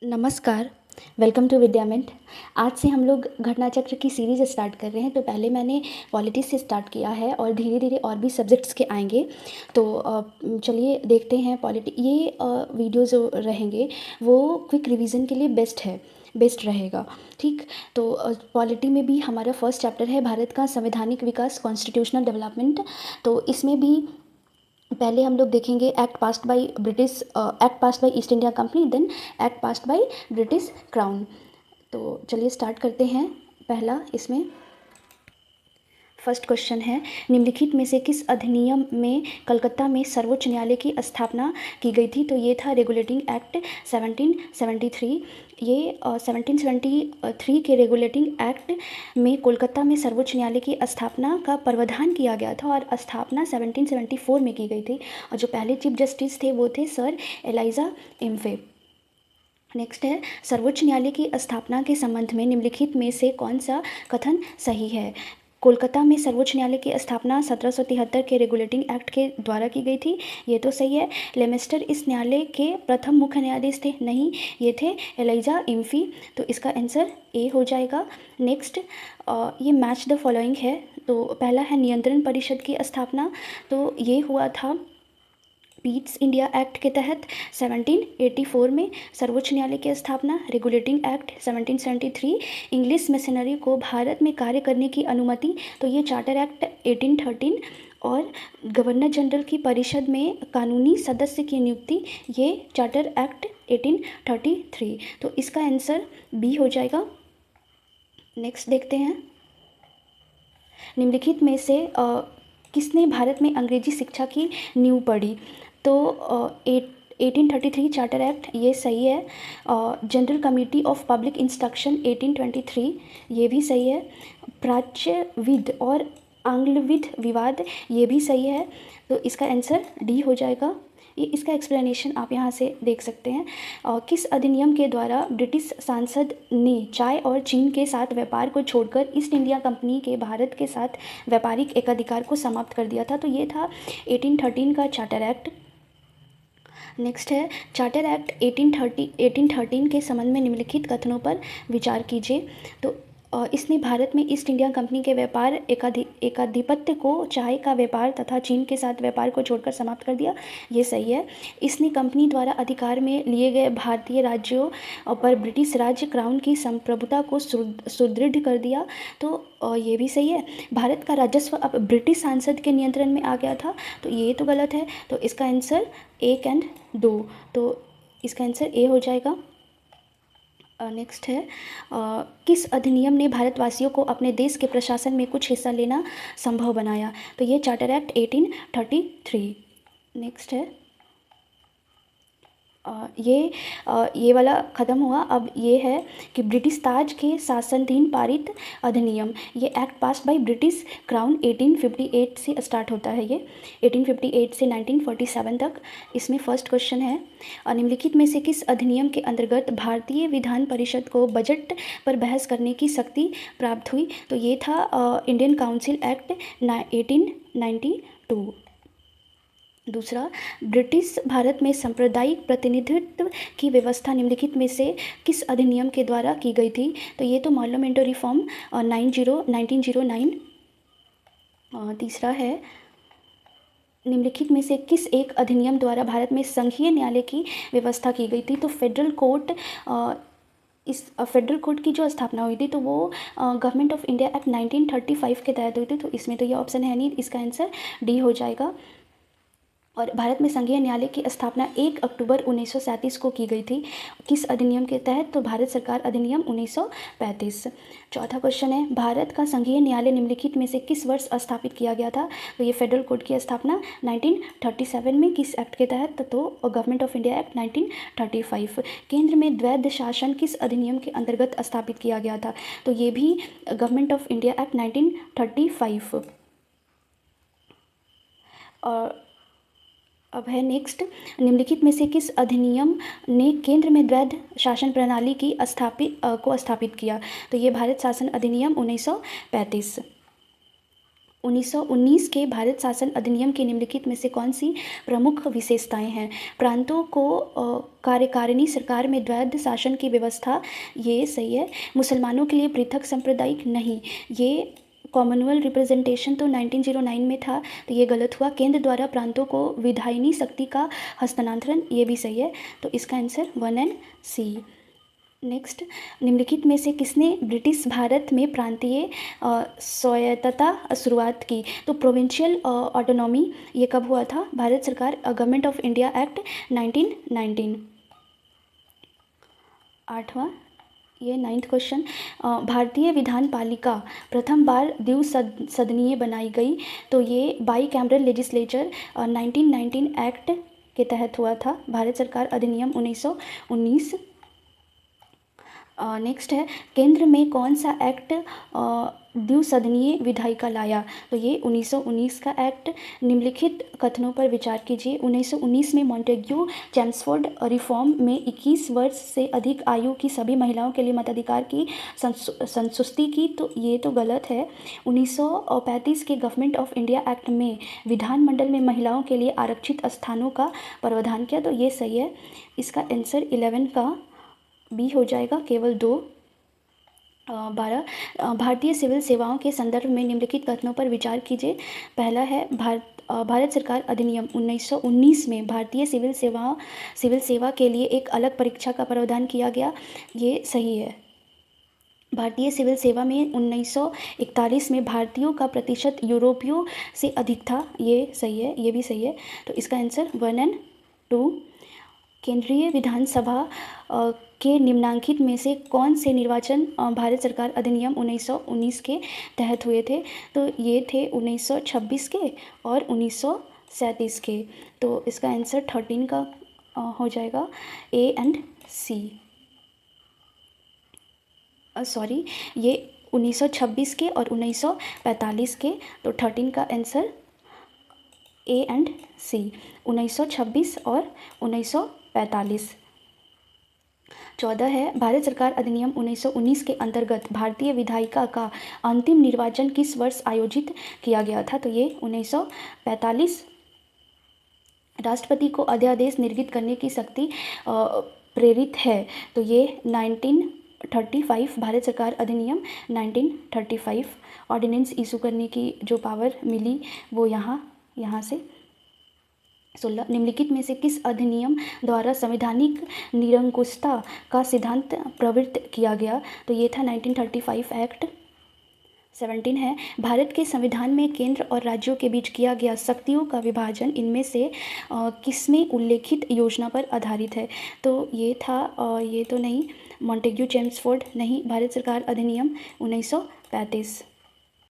नमस्कार। Welcome to Vidyamint. आज से हम लोग घटना चक्र की सीरीज़ स्टार्ट कर रहे हैं। तो पहले मैंने पॉलिटी से स्टार्ट किया है और धीरे धीरे और भी सब्जेक्ट्स के आएंगे। तो चलिए देखते हैं पॉलिटी। ये वीडियो जो रहेंगे वो क्विक रिवीजन के लिए बेस्ट रहेगा। ठीक। तो पॉलिटी में भी हमारा फर्स्ट चैप्टर है भारत का संवैधानिक विकास, कॉन्स्टिट्यूशनल डेवलपमेंट। तो इसमें भी पहले हम लोग देखेंगे act passed by East India Company, then act passed by British Crown. तो चलिए स्टार्ट करते हैं। पहला इसमें फर्स्ट क्वेश्चन है, निम्नलिखित में से किस अधिनियम में कलकत्ता में सर्वोच्च न्यायालय की स्थापना की गई थी? तो ये था रेगुलेटिंग एक्ट 1773। ये 1773 के रेगुलेटिंग एक्ट में कोलकाता में सर्वोच्च न्यायालय की स्थापना का प्रावधान किया गया था और स्थापना 1774 में की गई थी। और जो पहले चीफ जस्टिस थे वो थे सर एलाइजा इम्फे। नेक्स्ट है, सर्वोच्च न्यायालय की स्थापना के संबंध में निम्नलिखित में से कौन सा कथन सही है? कोलकाता में सर्वोच्च न्यायालय की स्थापना 1773 के रेगुलेटिंग एक्ट के द्वारा की गई थी, ये तो सही है। लेमेस्टर इस न्यायालय के प्रथम मुख्य न्यायाधीश थे, नहीं, ये थे एलाइजा इम्फी। तो इसका आंसर ए हो जाएगा। नेक्स्ट ये मैच द फॉलोइंग है। तो पहला है नियंत्रण परिषद की स्थापना, तो ये हुआ था पीट्स इंडिया एक्ट के तहत 1784 में। सर्वोच्च न्यायालय की स्थापना रेगुलेटिंग एक्ट 1773। इंग्लिश मिशनरी को भारत में कार्य करने की अनुमति, तो ये चार्टर एक्ट 1813। और गवर्नर जनरल की परिषद में कानूनी सदस्य की नियुक्ति, ये चार्टर एक्ट 1833। तो इसका आंसर बी हो जाएगा। नेक्स्ट देखते हैं, निम्नलिखित में से किसने भारत में अंग्रेजी शिक्षा की नींव पढ़ी? तो 1833 चार्टर एक्ट, ये सही है। General committee of public instruction 1823, ये भी सही है। प्राच्यविद और आंग्लविद विवाद, ये भी सही है। तो इसका आंसर डी हो जाएगा। ये इसका एक्सप्लेनेशन आप यहाँ से देख सकते हैं। किस अधिनियम के द्वारा ब्रिटिश सांसद ने चाय और चीन के साथ व्यापार को छोड़कर ईस्ट इंडिया कंपनी के भारत के साथ व्यापारिक एकाधिकार को समाप्त कर दिया था? तो ये था 1813 का चार्टर एक्ट। नेक्स्ट है, चार्टर एक्ट 1813 के संबंध में निम्नलिखित कथनों पर विचार कीजिए। तो इसने भारत में ईस्ट इंडिया कंपनी के व्यापार एकाधिपत्य को चाय का व्यापार तथा चीन के साथ व्यापार को छोड़कर समाप्त कर दिया, ये सही है। इसने कंपनी द्वारा अधिकार में लिए गए भारतीय राज्यों पर ब्रिटिश राज्य क्राउन की संप्रभुता को सुदृढ़ कर दिया, तो ये भी सही है। भारत का राजस्व अब ब्रिटिश सांसद के नियंत्रण में आ गया था, तो ये तो गलत है। तो इसका आंसर 1 और 2, तो इसका आंसर ए हो जाएगा। नेक्स्ट है, किस अधिनियम ने भारतवासियों को अपने देश के प्रशासन में कुछ हिस्सा लेना संभव बनाया? तो ये चार्टर एक्ट 1833। नेक्स्ट है, ये वाला ख़त्म हुआ। अब ये है कि ब्रिटिश ताज के शासनाधीन पारित अधिनियम, ये एक्ट पास बाय ब्रिटिश क्राउन 1858 से स्टार्ट होता है। ये 1858 से 1947 तक। इसमें फर्स्ट क्वेश्चन है, निम्नलिखित में से किस अधिनियम के अंतर्गत भारतीय विधान परिषद को बजट पर बहस करने की शक्ति प्राप्त हुई? तो ये था इंडियन काउंसिल एक्ट 1892। दूसरा, ब्रिटिश भारत में सांप्रदायिक प्रतिनिधित्व की व्यवस्था निम्नलिखित में से किस अधिनियम के द्वारा की गई थी? तो ये तो पार्लियामेंट्री रिफॉर्म 1909। तीसरा है, निम्नलिखित में से किस एक अधिनियम द्वारा भारत में संघीय न्यायालय की व्यवस्था की गई थी? तो फेडरल कोर्ट, इस फेडरल कोर्ट की जो स्थापना हुई थी तो वो गवर्नमेंट ऑफ इंडिया एक्ट 1935 के तहत हुई थी। तो इसमें तो ये ऑप्शन है नहीं, इसका आंसर डी हो जाएगा। और भारत में संघीय न्यायालय की स्थापना 1 अक्टूबर 1937 को की गई थी, किस अधिनियम के तहत? तो भारत सरकार अधिनियम 1935। चौथा क्वेश्चन है, भारत का संघीय न्यायालय निम्नलिखित में से किस वर्ष स्थापित किया गया था? तो ये फेडरल कोर्ट की स्थापना 1937 में, किस एक्ट के तहत? तो गवर्नमेंट ऑफ इंडिया एक्ट 1935। केंद्र में द्वैध शासन किस अधिनियम के अंतर्गत स्थापित किया गया था? तो ये भी गवर्नमेंट ऑफ इंडिया एक्ट 1935। और अब है नेक्स्ट, निम्नलिखित में से किस अधिनियम ने केंद्र में द्वैध शासन प्रणाली की स्थापित किया? तो ये भारत शासन अधिनियम 1935। 1919 के भारत शासन अधिनियम के निम्नलिखित में से कौन सी प्रमुख विशेषताएं हैं? प्रांतों को कार्यकारिणी सरकार में द्वैध शासन की व्यवस्था, ये सही है। मुसलमानों के लिए पृथक सांप्रदायिक, नहीं, ये कॉमनवेल्थ रिप्रेजेंटेशन तो 1909 में था, तो ये गलत हुआ। केंद्र द्वारा प्रांतों को विधायिनी शक्ति का हस्तांतरण, ये भी सही है। तो इसका आंसर 1 एंड सी। नेक्स्ट, निम्नलिखित में से किसने ब्रिटिश भारत में प्रांतीय स्वायत्तता शुरुआत की? तो प्रोविंशियल ऑटोनॉमी ये कब हुआ था? भारत सरकार, गवर्नमेंट ऑफ इंडिया एक्ट 1919। आठवां, ये 9th क्वेश्चन, भारतीय विधान पालिका प्रथम बार द्विसदनीय बनाई गई, तो ये बाई कैमरल लेजिस्लेचर 1919 एक्ट के तहत हुआ था। भारत सरकार अधिनियम 1919। नेक्स्ट है, केंद्र में कौन सा एक्ट द्विसदनीय विधायिका लाया? तो ये 1919 का एक्ट। निम्नलिखित कथनों पर विचार कीजिए। 1919 में मॉन्टेग्यू चैम्सफोर्ड रिफॉर्म में 21 वर्ष से अधिक आयु की सभी महिलाओं के लिए मताधिकार की संस्तुति की, तो ये तो गलत है। 1935 के गवर्नमेंट ऑफ इंडिया एक्ट में विधानमंडल में महिलाओं के लिए आरक्षित स्थानों का प्रावधान किया, तो ये सही है। इसका आंसर 11 का बी हो जाएगा, केवल 2। 12, भारतीय सिविल सेवाओं के संदर्भ में निम्नलिखित कथनों पर विचार कीजिए। पहला है, भारत सरकार अधिनियम 1919 में भारतीय सिविल सेवा के लिए एक अलग परीक्षा का प्रावधान किया गया, ये सही है। भारतीय सिविल सेवा में 1941 में भारतीयों का प्रतिशत यूरोपियों से अधिक था, ये सही है, ये भी सही है। तो इसका आंसर 1 एंड 2। केंद्रीय विधानसभा के निम्नांकित में से कौन से निर्वाचन भारत सरकार अधिनियम 1919 के तहत हुए थे? तो ये थे 1926 के और 1937 के। तो इसका आंसर 13 का हो जाएगा, ए एंड सी। सॉरी, ये 1926 के और 1945 के, तो 13 का आंसर ए एंड सी, 1926 और 1945। 14 है, भारत सरकार अधिनियम 1919 के अंतर्गत भारतीय विधायिका का अंतिम निर्वाचन किस वर्ष आयोजित किया गया था? तो ये 1945। राष्ट्रपति को अध्यादेश निर्गत करने की शक्ति प्रेरित है, तो ये 1935 भारत सरकार अधिनियम 1935। ऑर्डिनेंस इशू करने की जो पावर मिली वो यहाँ से। 16, निम्नलिखित में से किस अधिनियम द्वारा संवैधानिक निरंकुशता का सिद्धांत प्रवृत्त किया गया? तो ये था 1935 एक्ट। 17 है, भारत के संविधान में केंद्र और राज्यों के बीच किया गया शक्तियों का विभाजन इनमें से किसमें उल्लेखित योजना पर आधारित है? तो ये था ये तो नहीं, मॉन्टेग्यू चैम्सफोर्ड नहीं, भारत सरकार अधिनियम 1935।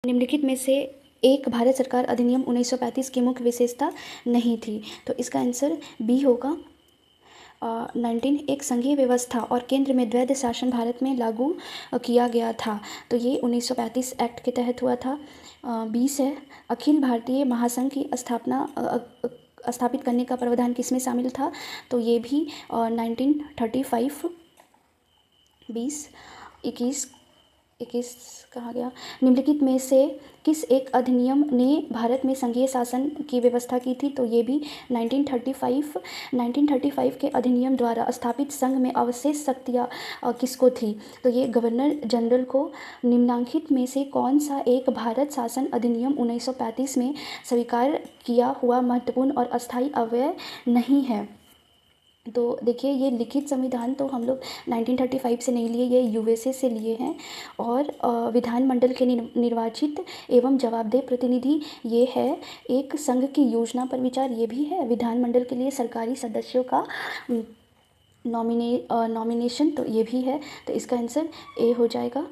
निम्नलिखित में से एक भारत सरकार अधिनियम 1935 की मुख्य विशेषता नहीं थी, तो इसका आंसर बी होगा। 19, एक संघीय व्यवस्था और केंद्र में द्वैध शासन भारत में लागू किया गया था, तो ये 1935 एक्ट के तहत हुआ था। 20 है, अखिल भारतीय महासंघ की स्थापित करने का प्रावधान किसमें शामिल था? तो ये भी 1935। 20, 21 कहाँ गया? निम्नलिखित में से किस एक अधिनियम ने भारत में संघीय शासन की व्यवस्था की थी? तो ये भी 1935 के अधिनियम द्वारा स्थापित संघ में अवशेष शक्तियाँ किसको थी? तो ये गवर्नर जनरल को। निम्नांकित में से कौन सा एक भारत शासन अधिनियम 1935 में स्वीकार किया हुआ महत्वपूर्ण और अस्थायी अवयव नहीं है? तो देखिए, ये लिखित संविधान तो हम लोग 1935 से नहीं लिए, ये यूएसए से लिए हैं। और विधानमंडल के निर्वाचित एवं जवाबदेह प्रतिनिधि ये है। एक संघ की योजना पर विचार ये भी है। विधानमंडल के लिए सरकारी सदस्यों का नॉमिनेशन तो ये भी है, तो इसका आंसर ए हो जाएगा।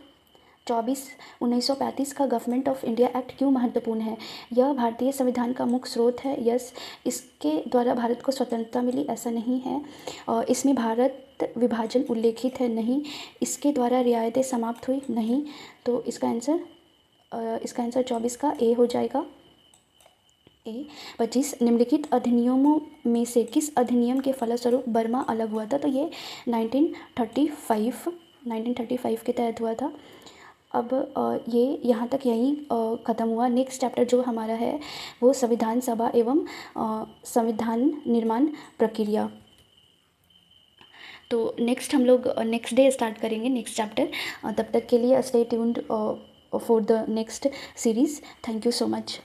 24, 1935 का गवर्नमेंट ऑफ इंडिया एक्ट क्यों महत्वपूर्ण है? यह भारतीय संविधान का मुख्य स्रोत है। यस, इसके द्वारा भारत को स्वतंत्रता मिली, ऐसा नहीं है। और इसमें भारत विभाजन उल्लेखित है, नहीं। इसके द्वारा रियायतें समाप्त हुई, नहीं। तो इसका आंसर 24 का ए हो जाएगा, ए। 25, निम्नलिखित अधिनियमों में से किस अधिनियम के फलस्वरूप बर्मा अलग हुआ था? तो ये 1935 के तहत हुआ था। अब ये यहाँ तक यहीं ख़त्म हुआ। नेक्स्ट चैप्टर जो हमारा है वो संविधान सभा एवं संविधान निर्माण प्रक्रिया। तो नेक्स्ट हम लोग नेक्स्ट डे स्टार्ट करेंगे नेक्स्ट चैप्टर। तब तक के लिए stay tuned for the next series. Thank you so much.